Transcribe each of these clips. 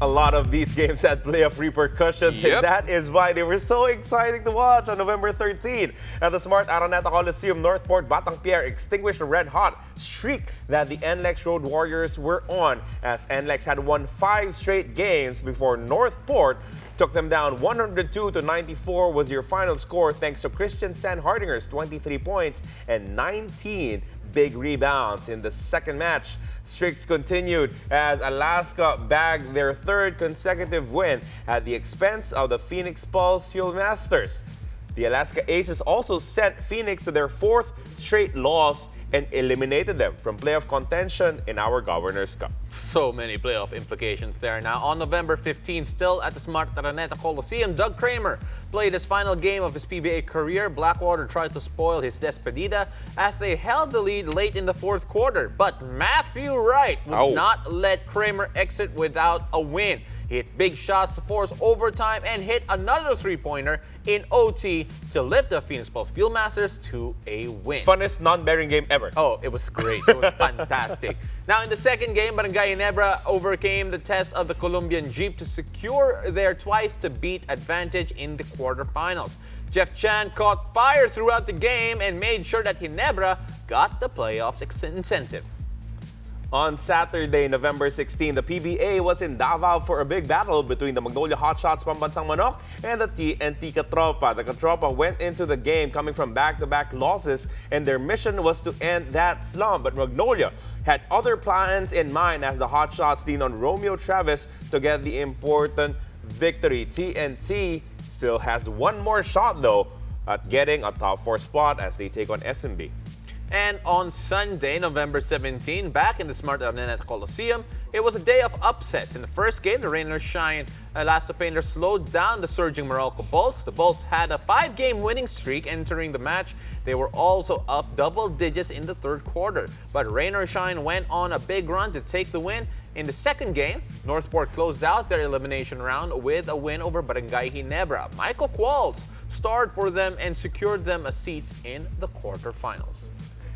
A lot of these games had playoff repercussions, and that is why they were so exciting to watch on November 13. At the Smart Araneta Coliseum, Northport, Batang Pierre extinguished the red-hot streak that the NLEX Road Warriors were on, as NLEX had won 5 straight games before Northport took them down. 102-94 was your final score, thanks to Christian Stan Hardinger's 23 points and 19 big rebounds. In the second match, streaks continued as Alaska bagged their 3rd consecutive win at the expense of the Phoenix Pulse Fuel Masters. The Alaska Aces also sent Phoenix to their 4th straight loss and eliminated them from playoff contention in our Governor's Cup. So many playoff implications there. Now, on November 15, still at the Smart Araneta Coliseum, Doug Kramer played his final game of his PBA career. Blackwater tried to spoil his despedida as they held the lead late in the 4th quarter. But Matthew Wright would not let Kramer exit without a win. He hit big shots to force overtime and hit another 3-pointer in OT to lift the Phoenix Pulse Fuel Masters to a win. Funnest non-bearing game ever. Oh, it was great. It was fantastic. Now, in the second game, Barangay Ginebra overcame the test of the Colombian Jeep to secure their twice-to-beat advantage in the quarterfinals. Jeff Chan caught fire throughout the game and made sure that Ginebra got the playoffs incentive. On Saturday, November 16, the PBA was in Davao for a big battle between the Magnolia Hotshots Pambansang Manok and the TNT Katropa. The Katropa went into the game coming from back-to-back losses, and their mission was to end that slump. But Magnolia had other plans in mind as the Hotshots leaned on Romeo Travis to get the important victory. TNT still has one more shot, though, at getting a top 4 spot as they take on SMB. And on Sunday, November 17, back in the Smart Araneta Coliseum, it was a day of upsets. In the first game, the Rain or Shine Last Painter slowed down the surging Meralco Bulls. The Bulls had a 5-game winning streak entering the match. They were also up double digits in the 3rd quarter. But Rain or Shine went on a big run to take the win. In the second game, Northport closed out their elimination round with a win over Barangay Ginebra. Michael Qualls starred for them and secured them a seat in the quarterfinals.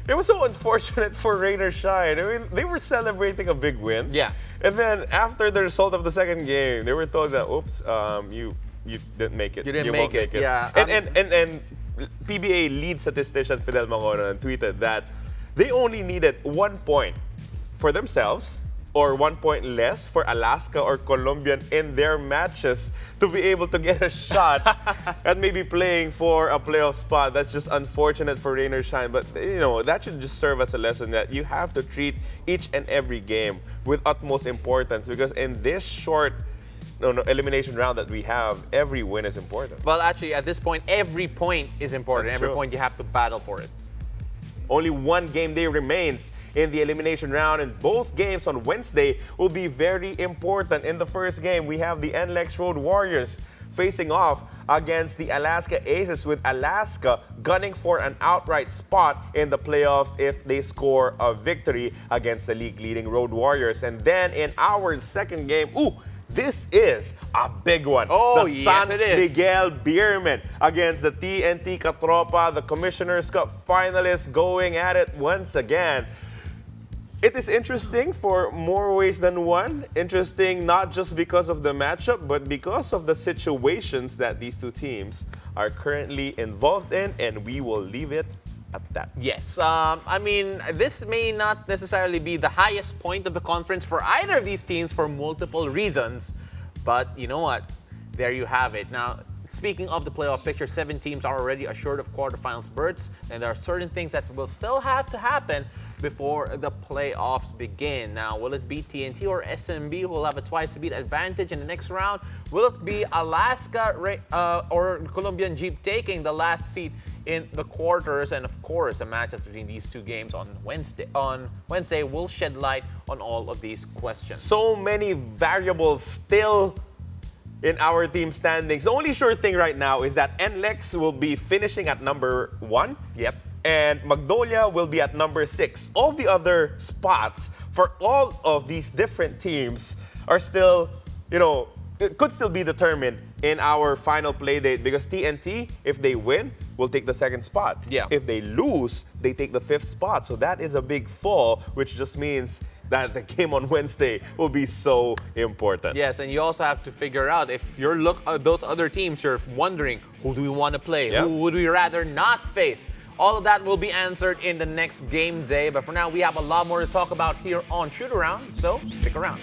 It was so unfortunate for Rain or Shine. I mean, they were celebrating a big win. Yeah. And then after the result of the second game, they were told that, oops, you didn't make it. You didn't make it. Yeah. And PBA lead statistician Fidel Mangono tweeted that they only needed 1 point for themselves or 1 point less for Alaska or Colombian in their matches to be able to get a shot at maybe playing for a playoff spot. That's just unfortunate for Rain or Shine. But, you know, that should just serve as a lesson that you have to treat each and every game with utmost importance, because in this short elimination round that we have, every win is important. Well, actually, at this point, every point is important. That's every true. point you have to battle for it. Only 1 game day remains in the elimination round, and both games on Wednesday will be very important. In the first game, we have the NLEX Road Warriors facing off against the Alaska Aces, with Alaska gunning for an outright spot in the playoffs if they score a victory against the league-leading Road Warriors. And then in our second game, this is a big one. Oh, the yes, San it is. Miguel Beermen against the TNT Katropa, the Commissioner's Cup finalists, going at it once again. It is interesting for more ways than one. Interesting not just because of the matchup, but because of the situations that these two teams are currently involved in, and we will leave it at that. Yes. I mean, this may not necessarily be the highest point of the conference for either of these teams for multiple reasons, but you know what? There you have it. Now, speaking of the playoff picture, 7 teams are already assured of quarterfinals berths, and there are certain things that will still have to happen before the playoffs begin. Now, will it be TNT or SMB who will have a twice-to-beat advantage in the next round? Will it be Alaska or Colombian Jeep taking the last seat in the quarters? And of course, the matchups between these two games on Wednesday will shed light on all of these questions. So many variables still in our team standings. The only sure thing right now is that NLEX will be finishing at number 1. Yep. And Magnolia will be at number 6. All the other spots for all of these different teams are still, it could still be determined in our final play date, because TNT, if they win, will take the 2nd spot. Yeah. If they lose, they take the 5th spot. So that is a big fall, which just means that the game on Wednesday will be so important. Yes, and you also have to figure out if you're those other teams, you're wondering, who do we want to play? Yep. Who would we rather not face? All of that will be answered in the next game day. But for now, we have a lot more to talk about here on Shoot Around, so stick around.